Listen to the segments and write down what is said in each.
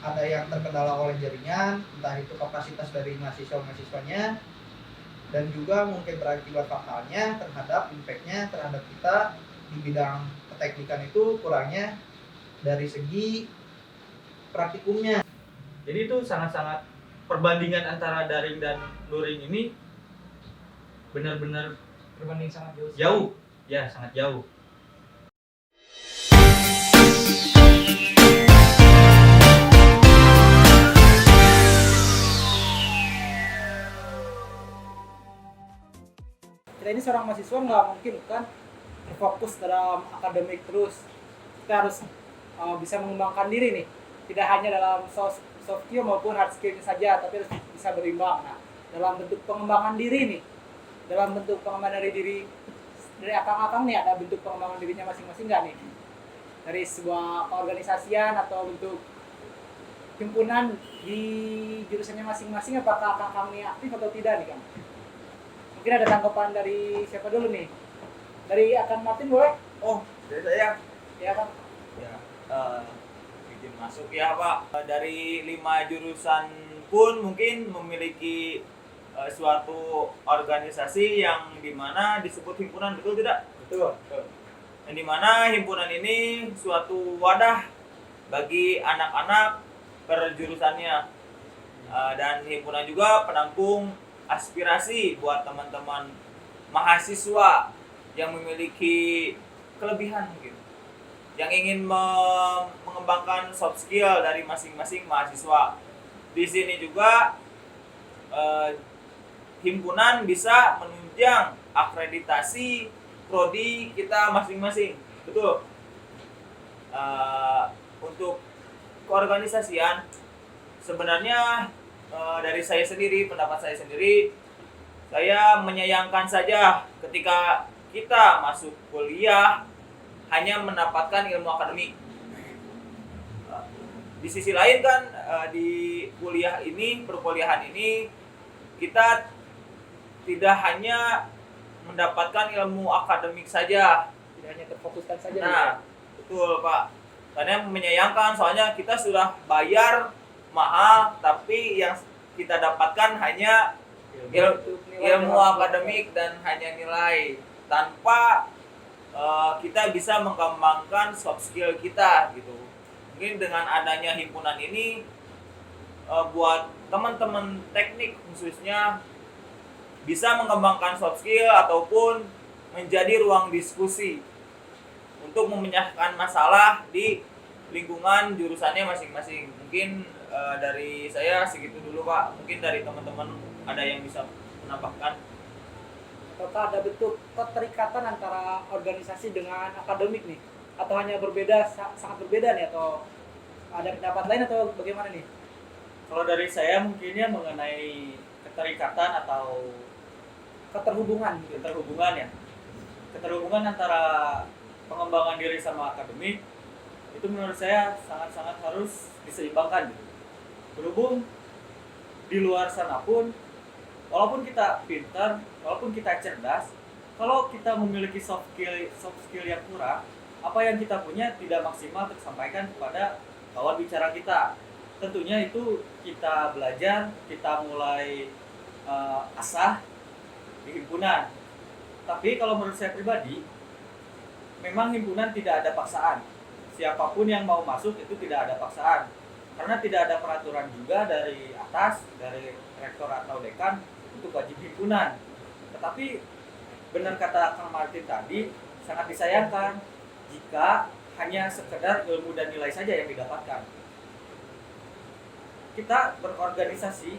ada yang terkendala oleh jaringan, entah itu kapasitas dari mahasiswa-mahasiswanya, dan juga mungkin berakibat fatalnya terhadap impact-nya terhadap kita di bidang keteknikan itu kurangnya dari segi praktikumnya. Jadi itu sangat-sangat perbandingan antara daring dan luring ini benar-benar Perbandingan sangat jauh. Jauh, ya sangat jauh. Kita ini seorang mahasiswa nggak mungkin kan terfokus dalam akademik terus. Kita harus bisa mengembangkan diri nih, tidak hanya dalam soft skill maupun hard skill saja, tapi harus bisa berimbang. Nah, dalam bentuk pengembangan diri nih, dalam bentuk pengembangan diri dari akang-akang nih, ada bentuk pengembangan dirinya masing-masing nggak nih? Dari sebuah keorganisasian atau bentuk himpunan di jurusannya masing-masing, apakah akang-akang ini aktif atau tidak nih Kang? Mungkin ada tanggapan dari siapa dulu nih? Dari Akang Martin boleh? Oh, dari saya. Ya Kang. Ya, izin masuk ya Pak. Dari 5 jurusan pun mungkin memiliki suatu organisasi yang dimana disebut himpunan, betul tidak? Betul. Yang dimana himpunan ini suatu wadah bagi anak-anak per jurusannya, dan himpunan juga penampung aspirasi buat teman-teman mahasiswa yang memiliki kelebihan mungkin, yang ingin mengembangkan soft skill dari masing-masing mahasiswa. Di sini juga himpunan bisa menunjang akreditasi prodi kita masing-masing, betul. Untuk keorganisasian sebenarnya dari saya sendiri, pendapat saya sendiri, saya menyayangkan saja ketika kita masuk kuliah hanya mendapatkan ilmu akademik. Di sisi lain kan di kuliah ini, perkuliahan ini, kita tidak hanya mendapatkan ilmu akademik saja, Tidak hanya terfokuskan saja. nah, betul Pak. Karena menyayangkan, soalnya kita sudah bayar mahal, tapi yang kita dapatkan hanya ilmu akademik dan hanya nilai, tanpa kita bisa mengembangkan soft skill kita gitu. Mungkin dengan adanya himpunan ini buat teman-teman teknik khususnya bisa mengembangkan soft skill ataupun menjadi ruang diskusi untuk memecahkan masalah di lingkungan jurusannya masing-masing. Mungkin dari saya segitu dulu Pak. Mungkin dari teman-teman ada yang bisa menambahkan. Apakah ada bentuk keterikatan antara organisasi dengan akademik nih? Atau hanya berbeda, sangat berbeda nih? Atau ada pendapat lain atau bagaimana nih? Kalau dari saya mungkinnya mengenai keterikatan atau Keterhubungan gitu. keterhubungan antara pengembangan diri sama akademik itu menurut saya sangat-sangat harus diseimbangkan gitu. Berhubung di luar sana pun walaupun kita pintar, walaupun kita cerdas, kalau kita memiliki soft skill yang kurang, apa yang kita punya tidak maksimal tersampaikan kepada lawan bicara kita. Tentunya itu kita belajar, kita mulai asah di himpunan. Tapi kalau menurut saya pribadi, memang himpunan tidak ada paksaan. Siapapun yang mau masuk itu tidak ada paksaan. Karena tidak ada peraturan juga dari atas, dari rektor atau dekan untuk wajib himpunan. Tetapi benar kata Kang Martin tadi, sangat disayangkan jika hanya sekedar ilmu dan nilai saja yang didapatkan. Kita berorganisasi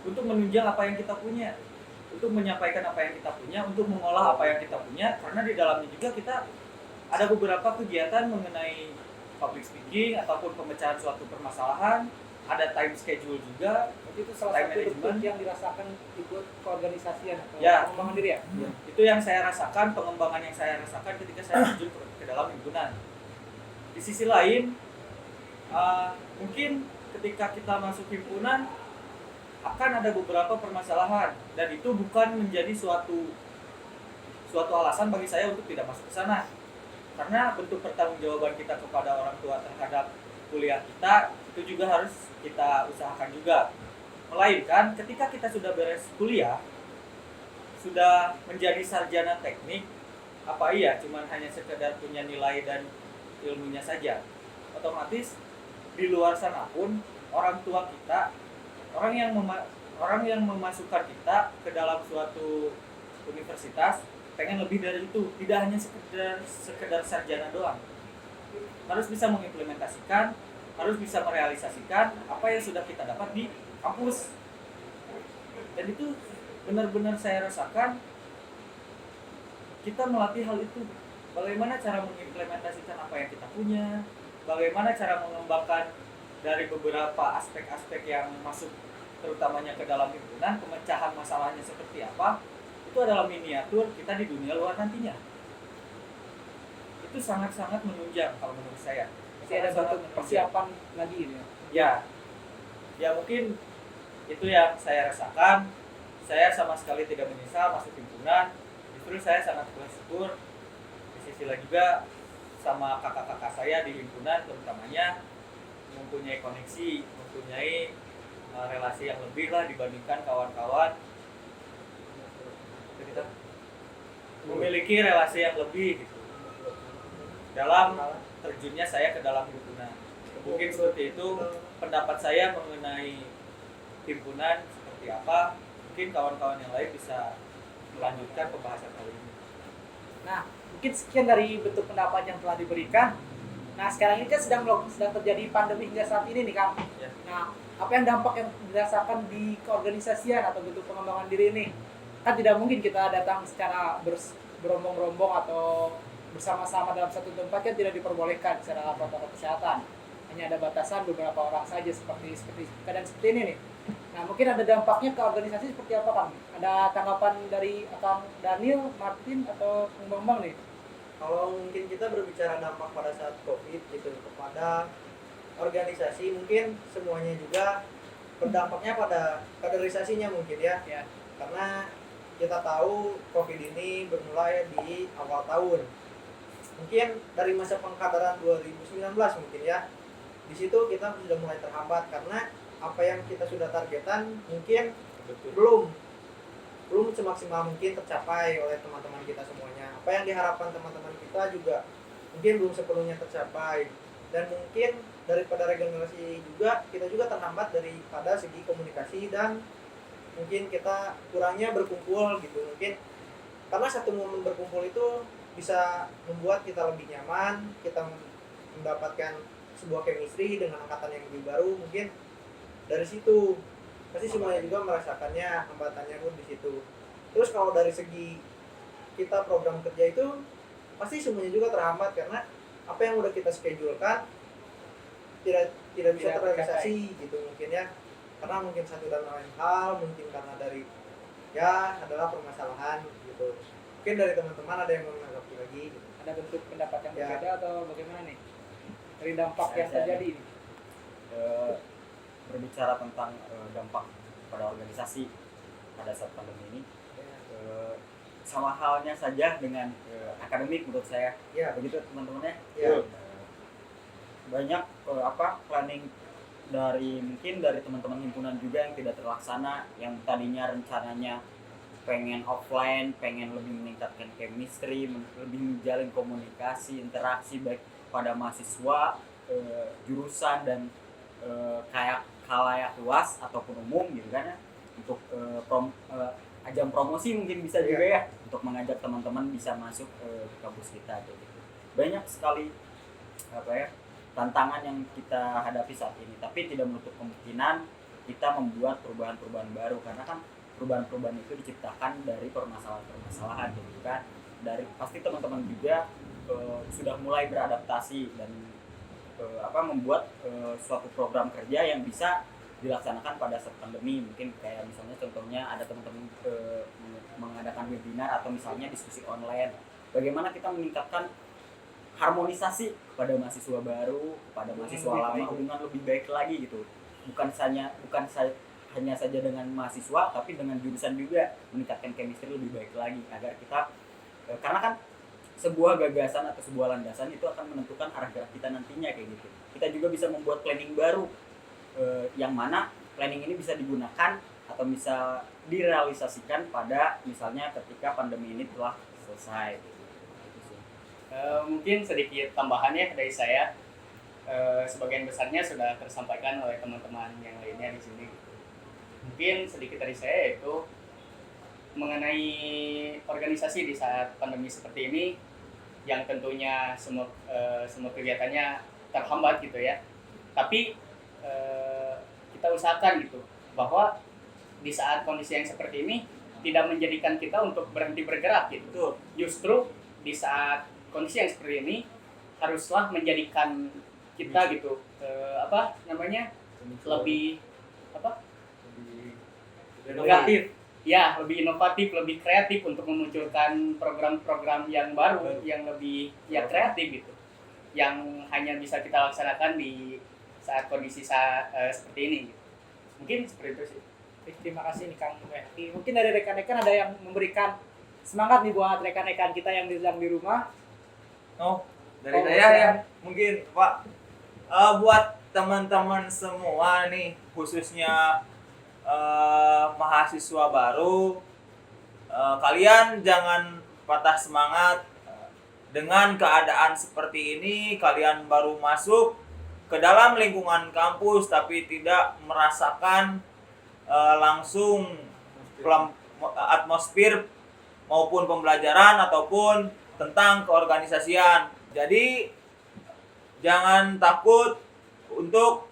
untuk menunjang apa yang kita punya, untuk menyampaikan apa yang kita punya, untuk mengolah apa yang kita punya, karena di dalamnya juga kita ada beberapa kegiatan mengenai public speaking ataupun pemecahan suatu permasalahan, ada time schedule juga. Itu salah satu bentuk yang dirasakan ikut keorganisasian atau pengembangan diri ya? Itu yang saya rasakan, pengembangan yang saya rasakan ketika saya terjun ke dalam himpunan. Di sisi lain, mungkin ketika kita masuk himpunan akan ada beberapa permasalahan, dan itu bukan menjadi suatu alasan bagi saya untuk tidak masuk ke sana. Karena bentuk pertanggungjawaban kita kepada orang tua terhadap kuliah kita itu itu juga harus kita usahakan juga. Melainkan ketika kita sudah beres kuliah, sudah menjadi sarjana teknik, apa iya cuman hanya sekedar punya nilai dan ilmunya saja? Otomatis di luar sana pun orang tua kita, orang yang memasukkan kita ke dalam suatu universitas pengen lebih dari itu, tidak hanya sekedar sarjana doang. Harus bisa mengimplementasikan, harus bisa merealisasikan apa yang sudah kita dapat di kampus. Dan itu benar-benar saya rasakan kita melatih hal itu. Bagaimana cara mengimplementasikan apa yang kita punya, bagaimana cara mengembangkan dari beberapa aspek-aspek yang masuk terutamanya ke dalam himpunan, pemecahan masalahnya seperti apa, itu adalah miniatur kita di dunia luar nantinya. Itu sangat-sangat menunjang kalau menurut saya. Masih ada bentuk persiapan lagi gitu ya. Ya mungkin itu yang saya rasakan. Saya sama sekali tidak menyesal masuk himpunan. Justru saya sangat bersyukur di sisi lain juga sama kakak-kakak saya di himpunan terutamanya mempunyai koneksi, mempunyai relasi yang lebih lah dibandingkan kawan-kawan. Kita memiliki relasi yang lebih gitu dalam terjunnya saya ke dalam himpunan. Mungkin seperti itu pendapat saya mengenai himpunan seperti apa. Mungkin kawan-kawan yang lain bisa melanjutkan pembahasan kali ini. Nah, mungkin sekian dari bentuk pendapat yang telah diberikan. Nah, sekarang ini kan sedang terjadi pandemi hingga saat ini nih, Kang. Ya. Nah, apa yang dampak yang dirasakan di keorganisasian atau bentuk pengembangan diri ini? Kan tidak mungkin kita datang secara berombong-rombong atau bersama-sama dalam satu tempat, kan tidak diperbolehkan secara protokol kesehatan. Hanya ada batasan beberapa orang saja seperti keadaan seperti ini nih. Nah, mungkin ada dampaknya ke organisasi seperti apa, Kang? Ada tanggapan dari Kang Daniel, Martin, atau Kang Bambang nih? Kalau mungkin kita berbicara dampak pada saat COVID gitu kepada organisasi, mungkin semuanya juga berdampaknya pada kaderisasinya mungkin ya. Ya. Karena kita tahu COVID ini bermulai di awal tahun. Mungkin dari masa pengkaderan 2019 mungkin ya. Di situ kita sudah mulai terhambat karena apa yang kita sudah targetan mungkin belum semaksimal mungkin tercapai oleh teman-teman kita semuanya. Apa yang diharapkan teman-teman kita juga mungkin belum sepenuhnya tercapai. Dan mungkin daripada regenerasi juga kita juga terhambat daripada segi komunikasi dan mungkin kita kurangnya berkumpul gitu. Mungkin karena satu momen berkumpul itu bisa membuat kita lebih nyaman, kita mendapatkan sebuah chemistry dengan angkatan yang lebih baru. Mungkin dari situ pasti semuanya juga merasakannya, hambatannya pun di situ. Terus kalau dari segi kita program kerja itu pasti semuanya juga terhambat karena apa yang udah kita schedulekan tidak bisa terrealisasi gitu mungkin ya, karena mungkin satu dan lain hal, mungkin karena dari ya adalah permasalahan gitu. Mungkin dari teman-teman ada yang mau menanggapi lagi gitu. Ada bentuk pendapat yang Ya. berbeda atau bagaimana nih dari dampak yang terjadi ini? Berbicara tentang dampak pada organisasi pada saat pandemi ini, sama halnya saja dengan akademik menurut saya. Ya, Begitu teman-temannya. ya. Banyak planning mungkin dari teman-teman himpunan juga yang tidak terlaksana, yang tadinya rencananya pengen offline, pengen lebih meningkatkan chemistry, lebih menjalin komunikasi, interaksi baik pada mahasiswa, jurusan dan kayak khalayak luas ataupun umum gitu kan ya, untuk ajang promosi mungkin bisa juga ya, untuk mengajak teman-teman bisa masuk ke kampus kita gitu. Banyak sekali tantangan yang kita hadapi saat ini, tapi tidak menutup kemungkinan kita membuat perubahan-perubahan baru, karena kan perubahan-perubahan itu diciptakan dari permasalahan-permasalahan gitu kan. Dari pasti teman-teman juga sudah mulai beradaptasi dan membuat suatu program kerja yang bisa dilaksanakan pada saat pandemi. Mungkin kayak misalnya contohnya ada teman-teman mengadakan webinar atau misalnya diskusi online. Bagaimana kita meningkatkan harmonisasi kepada mahasiswa baru, kepada mahasiswa lama, hubungan lebih baik lagi gitu. Bukan hanya saja dengan mahasiswa, tapi dengan jurusan juga meningkatkan chemistry lebih baik lagi agar kita karena kan sebuah gagasan atau sebuah landasan itu akan menentukan arah gerak kita nantinya kayak gitu. Kita juga bisa membuat planning baru yang mana planning ini bisa digunakan atau bisa direalisasikan pada misalnya ketika pandemi ini telah selesai. Gitu sih. Mungkin sedikit tambahan ya dari saya. Sebagian besarnya sudah tersampaikan oleh teman-teman yang lainnya di sini. Mungkin sedikit dari saya yaitu mengenai organisasi di saat pandemi seperti ini, yang tentunya semua kegiatannya terhambat gitu ya. Tapi kita usahakan gitu bahwa di saat kondisi yang seperti ini tidak menjadikan kita untuk berhenti bergerak gitu. Justru di saat kondisi yang seperti ini haruslah menjadikan kita gitu lebih inovatif. Ya, lebih inovatif, lebih kreatif untuk memunculkan program-program yang baru, yang lebih kreatif gitu, yang hanya bisa kita laksanakan di saat kondisi seperti ini gitu. Mungkin seperti itu sih. Terima kasih nih Kang Mehdi. Mungkin dari rekan-rekan ada yang memberikan semangat nih buat rekan-rekan kita yang sedang di rumah. Dari saya ya mungkin Pak, buat teman-teman semua nih, khususnya mahasiswa baru, kalian jangan patah semangat. Dengan keadaan seperti ini, kalian baru masuk ke dalam lingkungan kampus tapi tidak merasakan langsung atmosfer maupun pembelajaran ataupun tentang keorganisasian. Jadi jangan takut untuk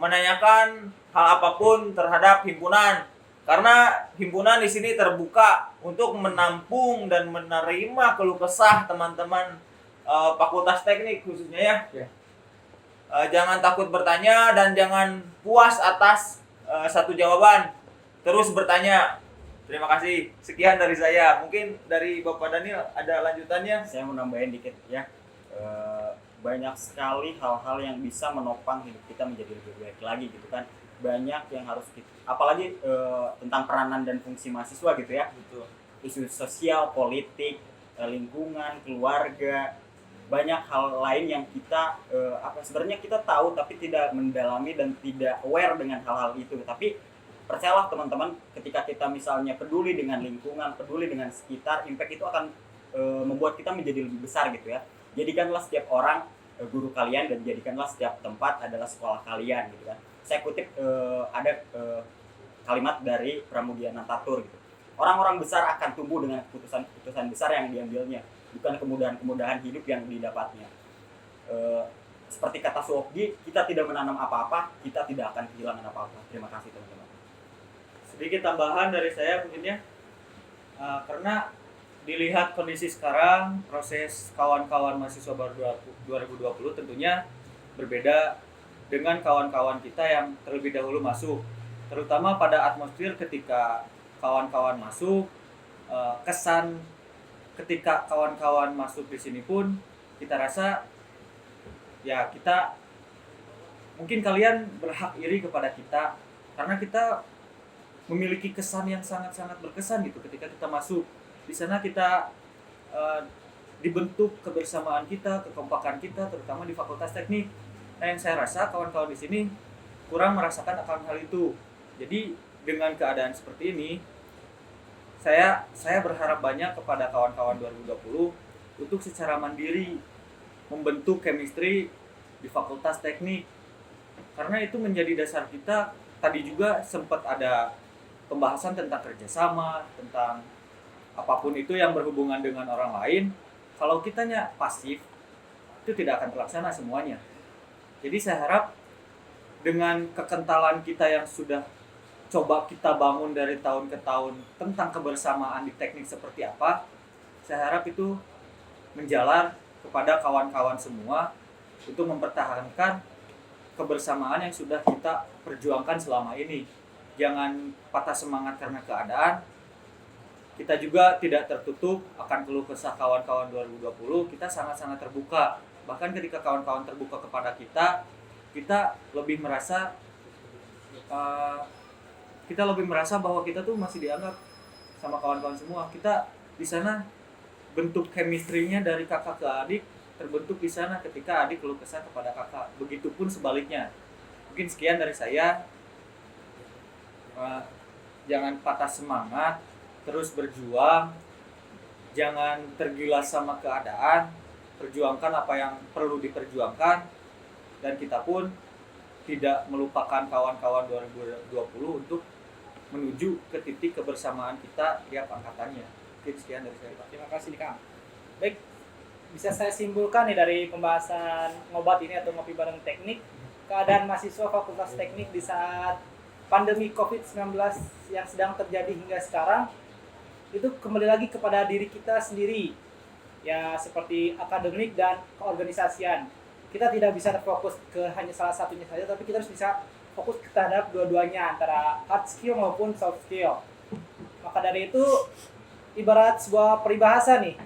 menanyakan hal apapun terhadap himpunan, karena himpunan di sini terbuka untuk menampung dan menerima keluh kesah teman-teman fakultas teknik khususnya ya. Jangan takut bertanya dan jangan puas atas satu jawaban, terus bertanya. Terima kasih. Sekian dari saya. Mungkin dari Bapak Daniel ada lanjutannya? Saya mau nambahin dikit ya. Banyak sekali hal-hal yang bisa menopang hidup kita menjadi lebih baik lagi gitu kan. Banyak yang harus kita, apalagi tentang peranan dan fungsi mahasiswa gitu ya. Betul. Isu sosial, politik, lingkungan, keluarga, banyak hal lain yang kita sebenarnya kita tahu tapi tidak mendalami dan tidak aware dengan hal-hal itu. Tapi percayalah teman-teman, ketika kita misalnya peduli dengan lingkungan, peduli dengan sekitar, impact itu akan membuat kita menjadi lebih besar gitu ya. Jadikanlah setiap orang guru kalian dan jadikanlah setiap tempat adalah sekolah kalian gitu kan. Saya kutip ada kalimat dari Pramudia Natatur gitu. Orang-orang besar akan tumbuh dengan keputusan-keputusan besar yang diambilnya, bukan kemudahan-kemudahan hidup yang didapatnya. Seperti kata Suokji, kita tidak menanam apa-apa, kita tidak akan kehilangan apa-apa. Terima kasih teman-teman. Sedikit tambahan dari saya mungkin ya, karena dilihat kondisi sekarang, proses kawan-kawan mahasiswa baru 2020 tentunya berbeda dengan kawan-kawan kita yang terlebih dahulu masuk, terutama pada atmosfer ketika kawan-kawan masuk, kesan ketika kawan-kawan masuk di sini pun kita rasa ya kita mungkin kalian berhak iri kepada kita karena kita memiliki kesan yang sangat-sangat berkesan gitu ketika kita masuk di sana. Kita dibentuk kebersamaan kita, kekompakan kita, terutama di Fakultas Teknik. Nah, yang saya rasa kawan-kawan di sini kurang merasakan akan hal itu. Jadi dengan keadaan seperti ini, saya berharap banyak kepada kawan-kawan 2020 untuk secara mandiri membentuk chemistry di Fakultas Teknik, karena itu menjadi dasar kita. Tadi juga sempat ada pembahasan tentang kerjasama, tentang apapun itu yang berhubungan dengan orang lain. Kalau kitanya pasif, itu tidak akan terlaksana semuanya. Jadi saya harap dengan kekentalan kita yang sudah coba kita bangun dari tahun ke tahun tentang kebersamaan di teknik seperti apa, saya harap itu menjalar kepada kawan-kawan semua untuk mempertahankan kebersamaan yang sudah kita perjuangkan selama ini. Jangan patah semangat karena keadaan. Kita juga tidak tertutup akan keluh kesah kawan-kawan 2020. Kita sangat-sangat terbuka. Bahkan ketika kawan-kawan terbuka kepada kita lebih merasa bahwa kita tuh masih dianggap sama kawan-kawan semua. Kita di sana bentuk chemistry-nya dari kakak ke adik terbentuk di sana ketika adik keluh kesah kepada kakak. Begitupun sebaliknya. Mungkin sekian dari saya. Jangan patah semangat, terus berjuang, jangan tergilas sama keadaan, perjuangkan apa yang perlu diperjuangkan, dan kita pun tidak melupakan kawan-kawan 2020 untuk menuju ke titik kebersamaan kita tiap angkatannya. Mungkin sekian dari saya, Pak. Terima kasih nih Kang. Baik, bisa saya simpulkan nih dari pembahasan ngobat ini atau ngopi bareng teknik, keadaan mahasiswa Fakultas Teknik di saat pandemi COVID-19 yang sedang terjadi hingga sekarang itu kembali lagi kepada diri kita sendiri, ya seperti akademik dan keorganisasian. Kita tidak bisa terfokus ke hanya salah satunya saja, tapi kita harus bisa fokus terhadap dua-duanya, antara hard skill maupun soft skill. Maka dari itu, ibarat sebuah peribahasa nih,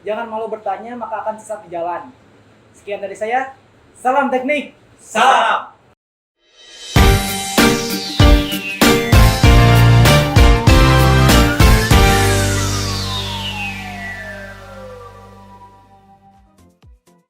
jangan malu bertanya maka akan sesat di jalan. Sekian dari saya, salam teknik. Salam.